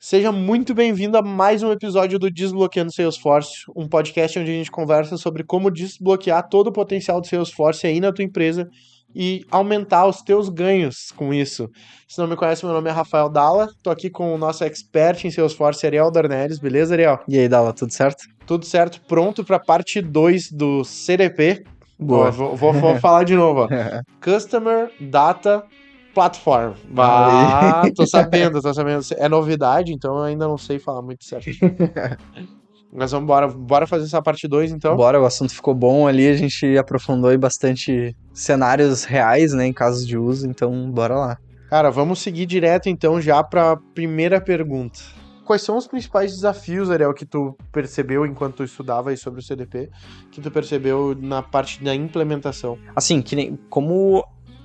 Seja muito bem-vindo a mais um episódio do Desbloqueando Salesforce, um podcast onde a gente conversa sobre como desbloquear todo o potencial do Salesforce aí na tua empresa e aumentar os teus ganhos com isso. Se não me conhece, meu nome é Rafael Dalla, tô aqui com o nosso expert em Salesforce, Ariel Dornelles, beleza, Ariel? E aí, Dalla, tudo certo? Tudo certo, pronto para parte 2 do CDP. Boa. Ó, vou falar de novo, ó. Customer Data Platform. Tô sabendo. É novidade, então eu ainda não sei falar muito certo. Mas bora fazer essa parte 2, então? Bora, o assunto ficou bom ali, a gente aprofundou aí bastante cenários reais, né, em casos de uso, então bora lá. Cara, vamos seguir direto então já para a primeira pergunta. Quais são os principais desafios, Ariel, que tu percebeu enquanto tu estudava aí sobre o CDP, que tu percebeu na parte da implementação? Assim, como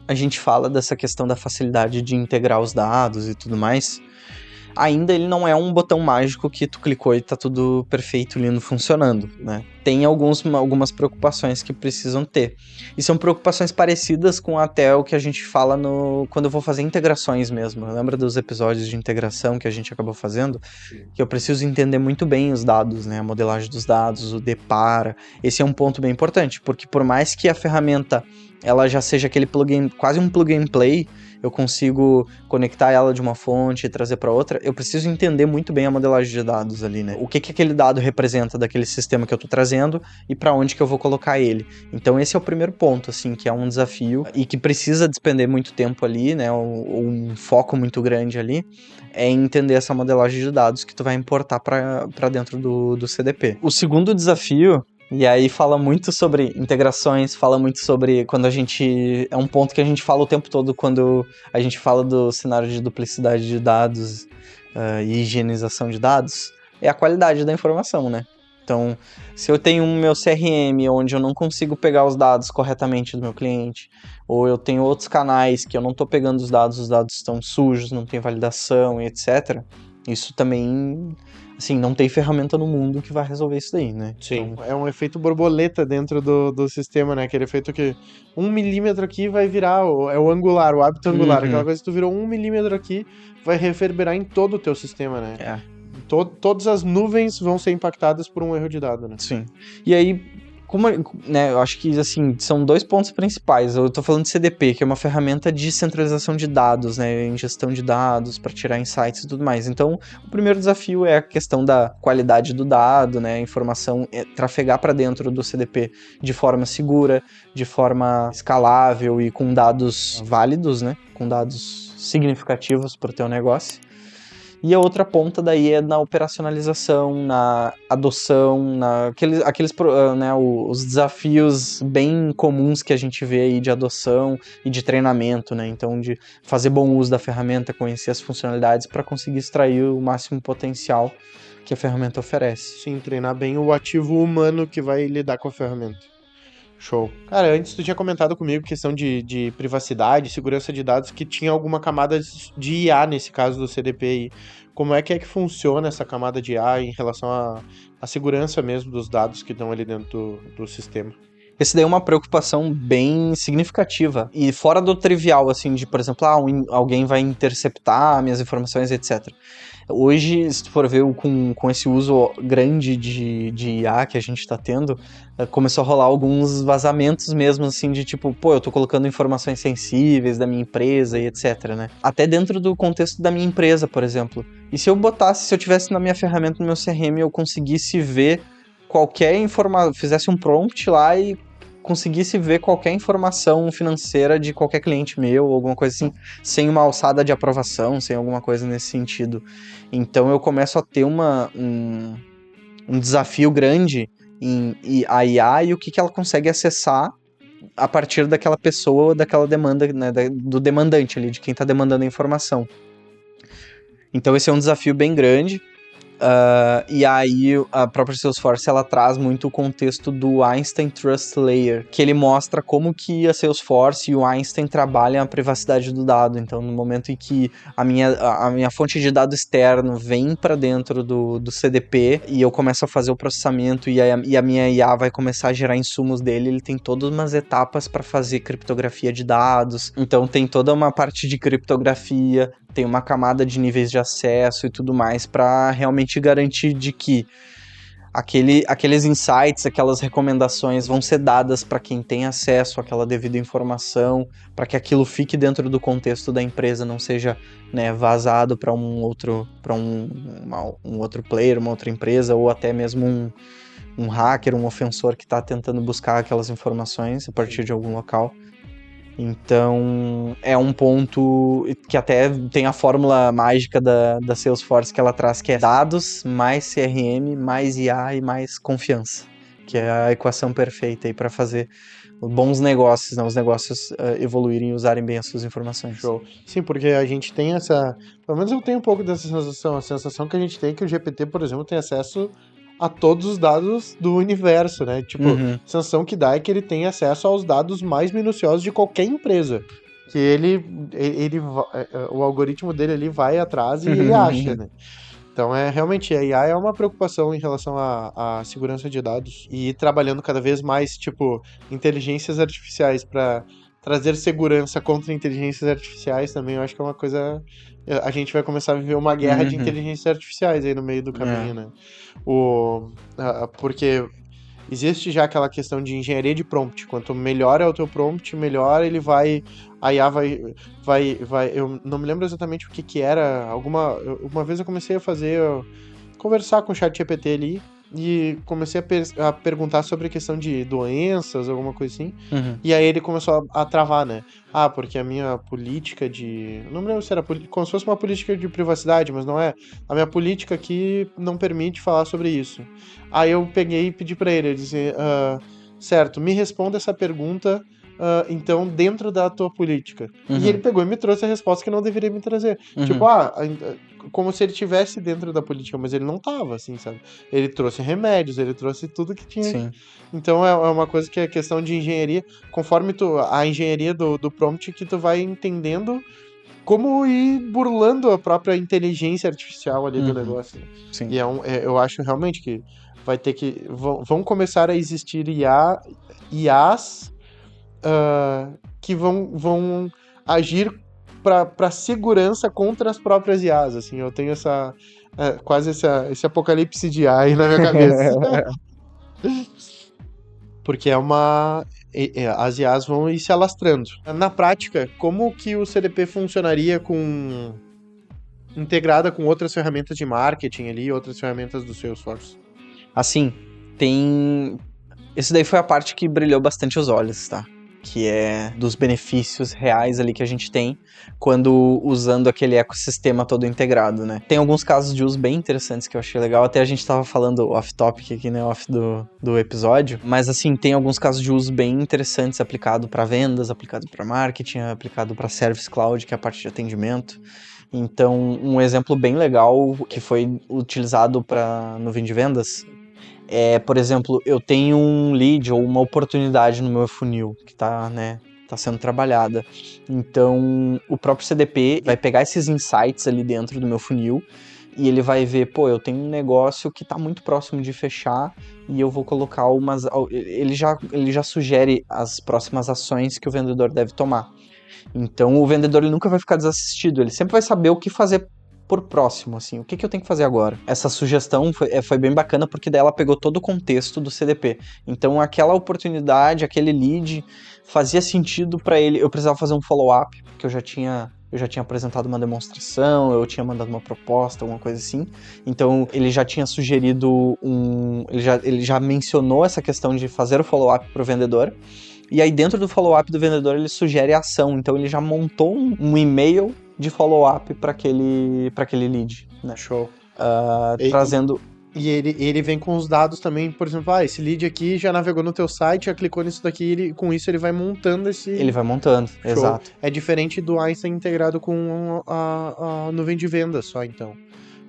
a gente fala dessa questão da facilidade de integrar os dados e tudo mais, ainda ele não é um botão mágico que tu clicou e tá tudo perfeito, lindo, funcionando, né? Tem algumas preocupações que precisam ter. E são preocupações parecidas com até o que a gente fala quando eu vou fazer integrações mesmo. Lembra dos episódios de integração que a gente acabou fazendo? Que eu preciso entender muito bem os dados, né? A modelagem dos dados, o depara. Esse é um ponto bem importante, porque por mais que a ferramenta ela já seja aquele plugin, quase um plug and play, eu consigo conectar ela de uma fonte e trazer para outra, eu preciso entender muito bem a modelagem de dados ali, né? O que aquele dado representa daquele sistema que eu tô trazendo e para onde que eu vou colocar ele. Então esse é o primeiro ponto, assim, que é um desafio e que precisa despender muito tempo ali, né? Um foco muito grande ali, é entender essa modelagem de dados que tu vai importar para dentro do CDP. O segundo desafio, e aí fala muito sobre integrações, fala muito sobre quando a gente... É um ponto que a gente fala o tempo todo quando a gente fala do cenário de duplicidade de dados e higienização de dados, é a qualidade da informação, né? Então, se eu tenho um meu CRM onde eu não consigo pegar os dados corretamente do meu cliente, ou eu tenho outros canais que eu não estou pegando os dados estão sujos, não tem validação e etc., isso também... Assim, não tem ferramenta no mundo que vai resolver isso daí, né? Sim, então... é um efeito borboleta dentro do sistema, né? Aquele efeito que 1 milímetro aqui vai virar, é o angular, o hábito angular. Aquela coisa que tu virou 1 milímetro aqui, vai reverberar em todo o teu sistema, né? É. Todas as nuvens vão ser impactadas por um erro de dado, né? Sim. E aí, né, eu acho que, assim, são dois pontos principais. Eu tô falando de CDP, que é uma ferramenta de centralização de dados, né, ingestão de dados para tirar insights e tudo mais. Então, o primeiro desafio é a questão da qualidade do dado, né, a informação trafegar para dentro do CDP de forma segura, de forma escalável e com dados válidos, né, com dados significativos para o teu negócio. E a outra ponta daí é na operacionalização, na adoção, né, os desafios bem comuns que a gente vê aí de adoção e de treinamento, né? Então, de fazer bom uso da ferramenta, conhecer as funcionalidades para conseguir extrair o máximo potencial que a ferramenta oferece. Sim, treinar bem o ativo humano que vai lidar com a ferramenta. Show. Cara, antes tu tinha comentado comigo questão de privacidade, segurança de dados, que tinha alguma camada de IA nesse caso do CDP aí. Como é que funciona essa camada de IA em relação à segurança mesmo dos dados que estão ali dentro do sistema? Esse daí é uma preocupação bem significativa e fora do trivial, assim, de, por exemplo, alguém vai interceptar minhas informações, etc. Hoje, se tu for ver com esse uso grande de IA que a gente está tendo, começou a rolar alguns vazamentos mesmo, assim, de tipo, pô, eu tô colocando informações sensíveis da minha empresa e etc, né? Até dentro do contexto da minha empresa, por exemplo. E se eu tivesse na minha ferramenta, no meu CRM, eu conseguisse ver qualquer informação, fizesse um prompt lá e conseguisse ver qualquer informação financeira de qualquer cliente meu, ou alguma coisa assim, sem uma alçada de aprovação, sem alguma coisa nesse sentido. Então eu começo a ter um desafio grande em a IA e o que ela consegue acessar a partir daquela pessoa, daquela demanda, né, do demandante ali, de quem está demandando a informação. Então esse é um desafio bem grande. E aí a própria Salesforce ela traz muito o contexto do Einstein Trust Layer, que ele mostra como que a Salesforce e o Einstein trabalham a privacidade do dado. Então no momento em que a minha fonte de dado externo vem para dentro do CDP e eu começo a fazer o processamento e a minha IA vai começar a gerar insumos dele, ele tem todas umas etapas para fazer criptografia de dados. Então tem toda uma parte de criptografia, tem uma camada de níveis de acesso e tudo mais para realmente garantir de que aqueles insights, aquelas recomendações vão ser dadas para quem tem acesso àquela devida informação, para que aquilo fique dentro do contexto da empresa, não seja, né, vazado para um outro player, uma outra empresa, ou até mesmo um hacker, um ofensor que está tentando buscar aquelas informações a partir de algum local. Então, é um ponto que até tem a fórmula mágica da Salesforce que ela traz, que é dados, mais CRM, mais IA e mais confiança, que é a equação perfeita aí para fazer bons negócios, né? Os negócios evoluírem e usarem bem as suas informações. Show. Sim, porque a gente tem pelo menos eu tenho um pouco dessa sensação, a sensação que a gente tem é que o GPT, por exemplo, tem acesso a todos os dados do universo, né? Tipo, a sensação que dá é que ele tem acesso aos dados mais minuciosos de qualquer empresa. Que ele o algoritmo dele ali vai atrás e ele acha, né? Então, realmente, a IA é uma preocupação em relação à segurança de dados e ir trabalhando cada vez mais, tipo, inteligências artificiais para trazer segurança contra inteligências artificiais também, eu acho que é uma coisa... A gente vai começar a viver uma guerra de inteligências artificiais aí no meio do caminho, né? Porque existe já aquela questão de engenharia de prompt. Quanto melhor é o teu prompt, melhor ele vai... A IA vai... Eu não me lembro exatamente o que era. Uma vez eu comecei a conversar com o ChatGPT ali e comecei a perguntar sobre a questão de doenças, alguma coisa assim. E aí ele começou a travar, né? Porque a minha política de... Não me lembro se era como se fosse uma política de privacidade, mas não é. A minha política aqui não permite falar sobre isso. Aí eu peguei e pedi pra ele, eu disse, certo, me responda essa pergunta, então, dentro da tua política. E ele pegou e me trouxe a resposta que não deveria me trazer. Tipo, como se ele estivesse dentro da política, mas ele não tava, assim, sabe? Ele trouxe remédios, ele trouxe tudo que tinha. Sim. Então, é uma coisa que é questão de engenharia, conforme a engenharia do prompt, que tu vai entendendo como ir burlando a própria inteligência artificial ali do negócio. Sim. E eu acho realmente que vai ter que... Vão começar a existir IAs que vão agir para segurança contra as próprias IAs, assim, eu tenho quase esse apocalipse de IA aí na minha cabeça. Porque as IAs vão ir se alastrando. Na prática, como que o CDP funcionaria integrada com outras ferramentas de marketing ali, outras ferramentas do Salesforce? Assim, esse daí foi a parte que brilhou bastante os olhos, tá? Que é dos benefícios reais ali que a gente tem quando usando aquele ecossistema todo integrado, né? Tem alguns casos de uso bem interessantes que eu achei legal, até a gente tava falando off-topic aqui, né, off do episódio, mas assim, tem alguns casos de uso bem interessantes aplicado para vendas, aplicado para marketing, aplicado para Service Cloud, que é a parte de atendimento. Então, um exemplo bem legal que foi utilizado para nuvem de vendas por exemplo, eu tenho um lead ou uma oportunidade no meu funil que tá sendo trabalhada. Então, o próprio CDP vai pegar esses insights ali dentro do meu funil e ele vai ver, eu tenho um negócio que tá muito próximo de fechar e eu vou colocar ele já sugere as próximas ações que o vendedor deve tomar. Então, o vendedor ele nunca vai ficar desassistido, ele sempre vai saber o que fazer por próximo, assim, o que eu tenho que fazer agora? Essa sugestão foi bem bacana porque daí ela pegou todo o contexto do CDP. Então aquela oportunidade, aquele lead fazia sentido para ele. Eu precisava fazer um follow-up, porque eu já tinha apresentado uma demonstração, eu tinha mandado uma proposta, alguma coisa assim. Então ele já tinha sugerido ele já mencionou essa questão de fazer o follow-up para o vendedor. E aí dentro do follow-up do vendedor ele sugere a ação. Então ele já montou um e-mail de follow-up para aquele lead, né? Show. Trazendo... E ele vem com os dados também, por exemplo, esse lead aqui já navegou no teu site, já clicou nisso daqui, com isso ele vai montando esse... Ele vai montando, show. Exato. É diferente do Einstein integrado com a nuvem de vendas só, então.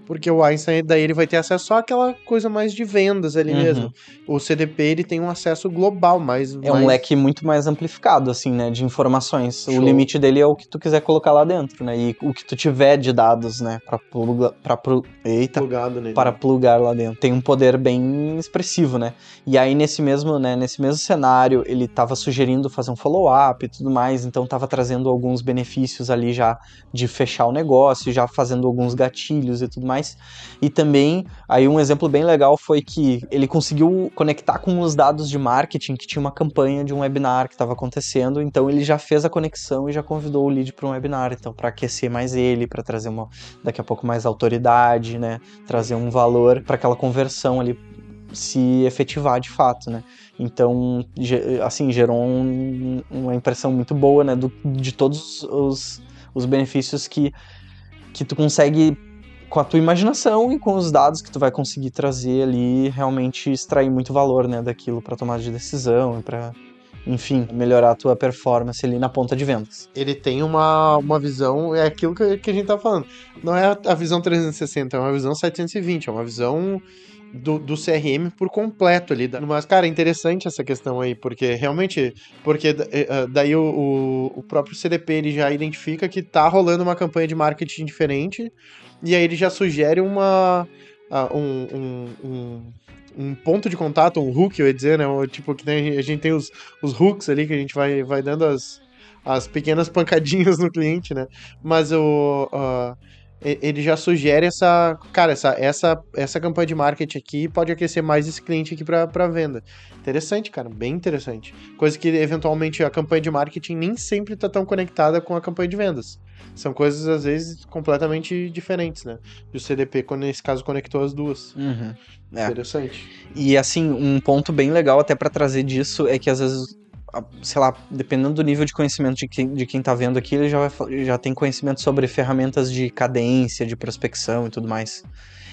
porque o Einstein, daí ele vai ter acesso só àquela coisa mais de vendas ali Uhum. mesmo. O CDP, ele tem um acesso global, É um leque muito mais amplificado, assim, né, de informações. Show. O limite dele é o que tu quiser colocar lá dentro, né, e o que tu tiver de dados, né, plugado nele. para plugar lá dentro. Tem um poder bem expressivo, né. E aí, nesse mesmo cenário, ele estava sugerindo fazer um follow-up e tudo mais, então estava trazendo alguns benefícios ali já de fechar o negócio, já fazendo alguns gatilhos e tudo mais. E também, aí um exemplo bem legal foi que ele conseguiu conectar com os dados de marketing, que tinha uma campanha de um webinar que estava acontecendo, então ele já fez a conexão e já convidou o lead para um webinar, então para aquecer mais ele, para trazer daqui a pouco mais autoridade, né, trazer um valor para aquela conversão ali se efetivar de fato, né? Então, assim, gerou uma impressão muito boa, né, de todos os benefícios que tu consegue, com a tua imaginação e com os dados que tu vai conseguir trazer ali, realmente extrair muito valor, né, daquilo para tomada de decisão e para, enfim, melhorar a tua performance ali na ponta de vendas. Ele tem uma visão, é aquilo que a gente tá falando. Não é a visão 360, é uma visão 720, é uma visão do CRM por completo ali. Mas, cara, é interessante essa questão aí, porque realmente, daí o próprio CDP ele já identifica que tá rolando uma campanha de marketing diferente, e aí ele já sugere um ponto de contato, um hook, eu ia dizer, né? Tipo, que a gente tem os hooks ali, que a gente vai dando as pequenas pancadinhas no cliente, né? Mas ele já sugere essa campanha de marketing aqui pode aquecer mais esse cliente aqui para venda. Interessante, cara, bem interessante. Coisa que, eventualmente, a campanha de marketing nem sempre tá tão conectada com a campanha de vendas. São coisas, às vezes, completamente diferentes, né? E o CDP, nesse caso, conectou as duas. Uhum. Interessante. E, assim, um ponto bem legal até para trazer disso é que, às vezes, sei lá, dependendo do nível de conhecimento de quem tá vendo aqui, ele já tem conhecimento sobre ferramentas de cadência, de prospecção e tudo mais.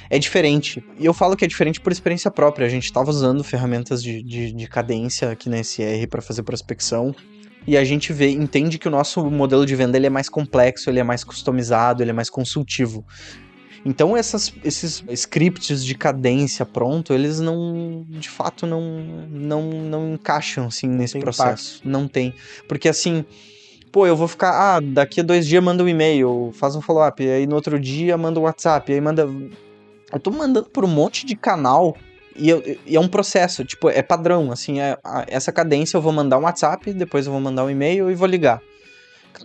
É diferente. E eu falo que é diferente por experiência própria. A gente estava usando ferramentas de cadência aqui na SR para fazer prospecção. E a gente entende que o nosso modelo de venda ele é mais complexo, ele é mais customizado, ele é mais consultivo. Então esses scripts de cadência pronto, eles de fato não encaixam assim nesse processo. Não tem. Porque assim, pô, eu vou ficar, daqui a 2 dias manda um e-mail, faz um follow-up, aí no outro dia manda um WhatsApp, aí manda... Eu tô mandando por um monte de canal e é um processo, tipo, é padrão, assim, essa cadência eu vou mandar um WhatsApp, depois eu vou mandar um e-mail e vou ligar.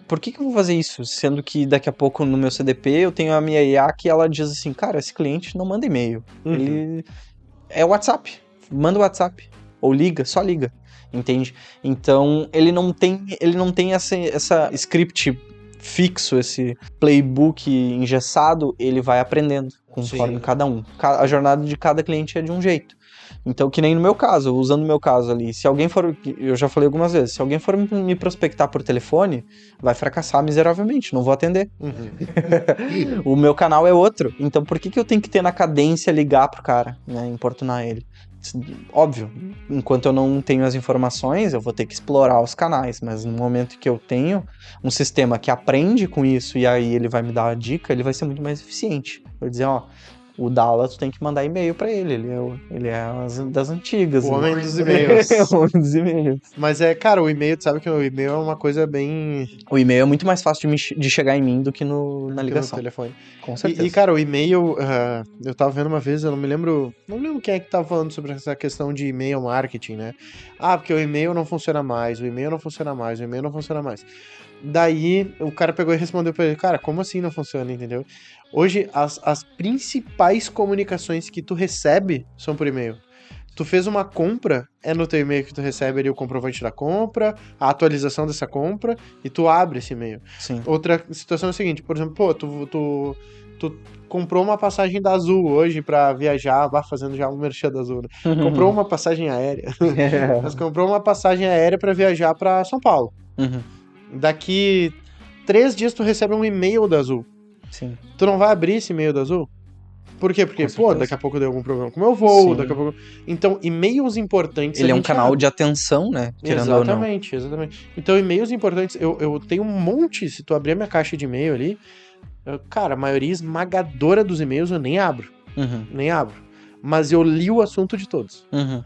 Por que eu vou fazer isso? Sendo que daqui a pouco no meu CDP eu tenho a minha IA que ela diz assim, cara, esse cliente não manda e-mail. Uhum. Ele é WhatsApp. Manda o WhatsApp. Ou liga, só liga. Entende? Então ele não tem essa script fixo, esse playbook engessado, ele vai aprendendo conforme cada um. A jornada de cada cliente é de um jeito. Então, que nem no meu caso, usando o meu caso ali, se alguém for, eu já falei algumas vezes, se alguém for me prospectar por telefone, vai fracassar miseravelmente, não vou atender. Uhum. O meu canal é outro, então por que eu tenho que ter na cadência ligar pro cara, né, importunar ele? Óbvio, enquanto eu não tenho as informações, eu vou ter que explorar os canais, mas no momento que eu tenho um sistema que aprende com isso e aí ele vai me dar a dica, ele vai ser muito mais eficiente. Vou dizer, o Dallas, tu tem que mandar e-mail pra ele. Ele é das antigas. O homem dos e-mails. O homem dos e-mails. Mas cara, o e-mail, tu sabe que o e-mail é uma coisa bem... O e-mail é muito mais fácil de chegar em mim do que na ligação. No telefone. Com certeza. E cara, o e-mail, eu tava vendo uma vez, eu não me lembro quem é que tava falando sobre essa questão de e-mail marketing, né? Porque o e-mail não funciona mais, o e-mail não funciona mais, o e-mail não funciona mais. Daí, o cara pegou e respondeu pra ele, cara, como assim não funciona, entendeu? Hoje, as principais comunicações que tu recebe são por e-mail. Tu fez uma compra, é no teu e-mail que tu recebe ali o comprovante da compra, a atualização dessa compra, e tu abre esse e-mail. Sim. Outra situação é a seguinte, por exemplo, tu comprou uma passagem da Azul hoje pra viajar, fazendo já um merchan da Azul, né? Comprou uma passagem aérea. Mas comprou uma passagem aérea pra viajar pra São Paulo. Uhum. Daqui 3 dias tu recebe um e-mail da Azul. Sim. Tu não vai abrir esse e-mail da Azul? Por quê? Porque, daqui a pouco deu algum problema com o meu voo, daqui a pouco... Então, e-mails importantes... Ele é um canal de atenção, né? Exatamente. Então, e-mails importantes... Eu tenho um monte, se tu abrir a minha caixa de e-mail ali, Cara, a maioria esmagadora dos e-mails eu nem abro. Uhum. Nem abro. Mas eu li o assunto de todos. Uhum.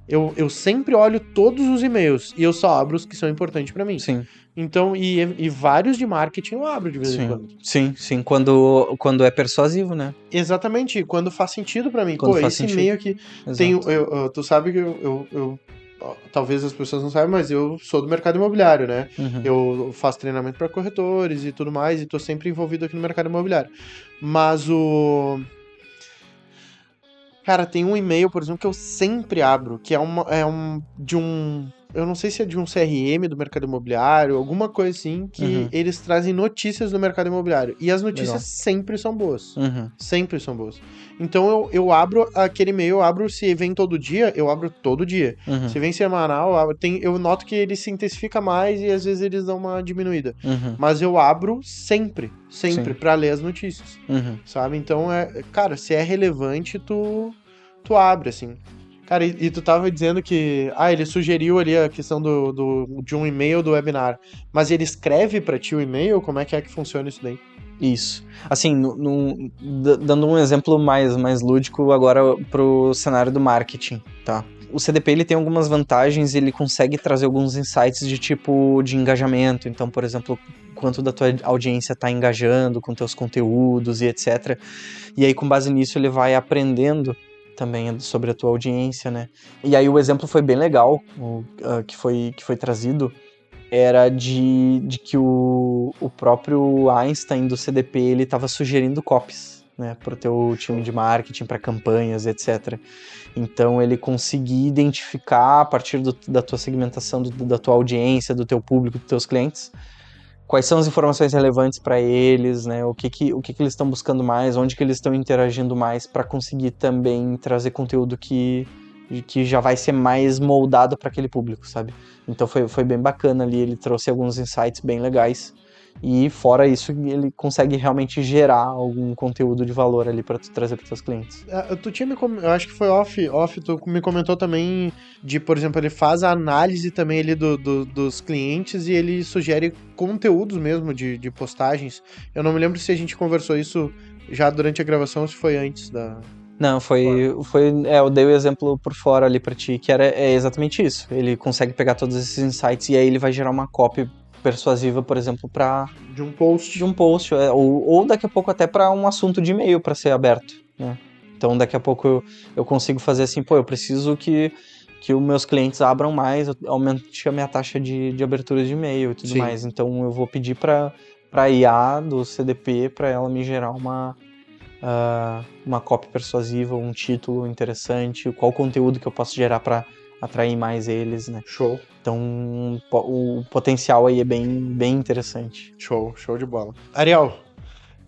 Eu sempre olho todos os e-mails e eu só abro os que são importantes pra mim. Sim. Então, e vários de marketing eu abro de vez em quando. Sim. Quando é persuasivo, né? Exatamente, quando faz sentido pra mim. Quando Pô, faz esse sentido. e-mail aqui tem. Tu sabe que talvez as pessoas não saibam, mas eu sou do mercado imobiliário, né? Uhum. Eu faço treinamento pra corretores e tudo mais, e tô sempre envolvido aqui no mercado imobiliário. Mas Cara, tem um e-mail, por exemplo, que eu sempre abro, que é eu não sei se é de um CRM do mercado imobiliário, alguma coisa assim, que eles trazem notícias do mercado imobiliário. E as notícias Legal. sempre são boas. Uhum. Sempre são boas. Então eu abro aquele e-mail, se vem todo dia, eu abro todo dia. Uhum. Se vem semanal, eu noto que ele se intensifica mais e às vezes eles dão uma diminuída. Uhum. Mas eu abro sempre, Sim. pra ler as notícias. Uhum. Sabe? Então, cara, se é relevante, tu abre, assim. Cara, e tu tava dizendo que, ele sugeriu ali a questão de um e-mail do webinar, mas ele escreve pra ti o e-mail? Como é que funciona isso daí? Isso. Assim, dando um exemplo mais lúdico agora pro cenário do marketing, tá? O CDP ele tem algumas vantagens, ele consegue trazer alguns insights de tipo de engajamento. Então, por exemplo, quanto da tua audiência está engajando com teus conteúdos e etc. E aí, com base nisso, ele vai aprendendo também sobre a tua audiência, né? E aí o exemplo foi bem legal, que foi trazido, era de que o próprio Einstein do CDP, ele estava sugerindo copies, né, para o teu time de marketing, para campanhas, etc. Então ele conseguia identificar, a partir da tua segmentação, da tua audiência, do teu público, dos teus clientes, quais são as informações relevantes para eles, né? O que eles estão buscando mais, onde que eles estão interagindo mais, para conseguir também trazer conteúdo que já vai ser mais moldado para aquele público, sabe? Então foi bem bacana ali, ele trouxe alguns insights bem legais. E fora isso, ele consegue realmente gerar algum conteúdo de valor ali para tu trazer para teus clientes. Eu acho que foi off, tu me comentou também de, por exemplo, ele faz a análise também ali dos clientes e ele sugere conteúdos mesmo de postagens. Eu não me lembro se a gente conversou isso já durante a gravação ou se foi antes da... Não, eu dei o exemplo por fora ali pra ti, que é exatamente isso. Ele consegue pegar todos esses insights e aí ele vai gerar uma copy persuasiva, por exemplo, de um post. Ou daqui a pouco até para um assunto de e-mail para ser aberto, né? Então daqui a pouco eu consigo fazer assim, eu preciso que os meus clientes abram mais, aumente a minha taxa de abertura de e-mail e tudo mais. Então eu vou pedir para IA do CDP para ela me gerar uma copy persuasiva, um título interessante, qual conteúdo que eu posso gerar para atrair mais eles, né? Show. Então o potencial aí é bem interessante. Show de bola. Ariel,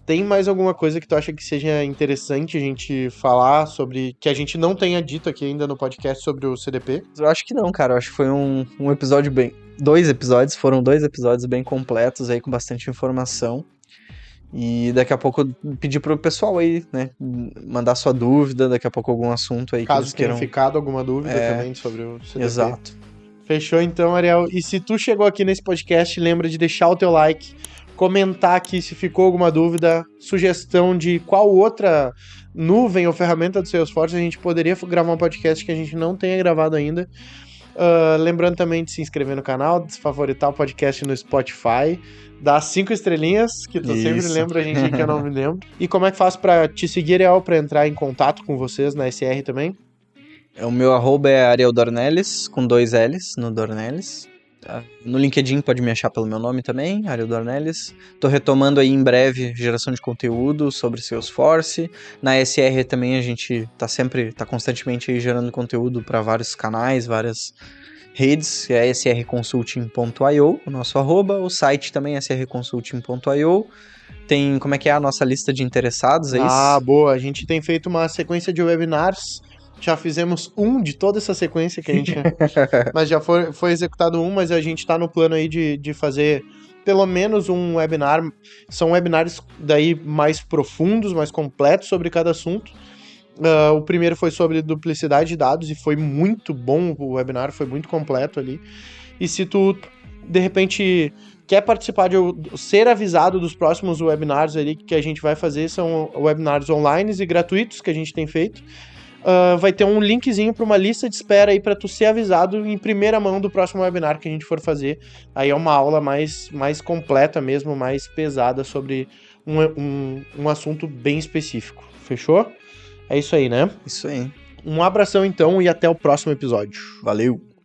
tem mais alguma coisa que tu acha que seja interessante a gente falar sobre, que a gente não tenha dito aqui ainda no podcast sobre o CDP? Eu acho que não, cara. Eu acho que foi um episódio foram dois episódios bem completos aí, com bastante informação. E daqui a pouco pedir pro pessoal aí, né, mandar sua dúvida, daqui a pouco algum assunto aí Caso que eles queiram... tenha ficado alguma dúvida também sobre o CDP. Exato. Fechou então, Ariel. E se tu chegou aqui nesse podcast, lembra de deixar o teu like, comentar aqui se ficou alguma dúvida, sugestão de qual outra nuvem ou ferramenta do Salesforce a gente poderia gravar um podcast que a gente não tenha gravado ainda. Lembrando também de se inscrever no canal, de favoritar o podcast no Spotify, dar 5 estrelinhas, que tu sempre lembra a gente que eu não me lembro. E como é que faz pra te seguir, Ariel, pra entrar em contato com vocês na SR também? O meu arroba é Ariel Dornelles, com 2 L's no Dornelles. No LinkedIn pode me achar pelo meu nome também, Ariel Dornelles. Tô retomando aí em breve geração de conteúdo sobre Salesforce. Na SR também a gente tá constantemente aí gerando conteúdo para vários canais, várias redes, que é srconsulting.io, o nosso arroba. O site também é srconsulting.io. Tem, como é que é a nossa lista de interessados, é isso? Boa. A gente tem feito uma sequência de webinars. Já fizemos um de toda essa sequência que a gente... mas já foi executado um, mas a gente tá no plano aí de fazer pelo menos um webinar. São webinars daí mais profundos, mais completos sobre cada assunto. O primeiro foi sobre duplicidade de dados e foi muito bom o webinar, foi muito completo ali. E se tu, de repente, quer participar de ser avisado dos próximos webinars ali que a gente vai fazer, são webinars online e gratuitos que a gente tem feito. Vai ter um linkzinho para uma lista de espera aí para tu ser avisado em primeira mão do próximo webinar que a gente for fazer. Aí é uma aula mais completa mesmo, mais pesada sobre um assunto bem específico. Fechou? É isso aí, né? Isso aí. Um abração então e até o próximo episódio. Valeu!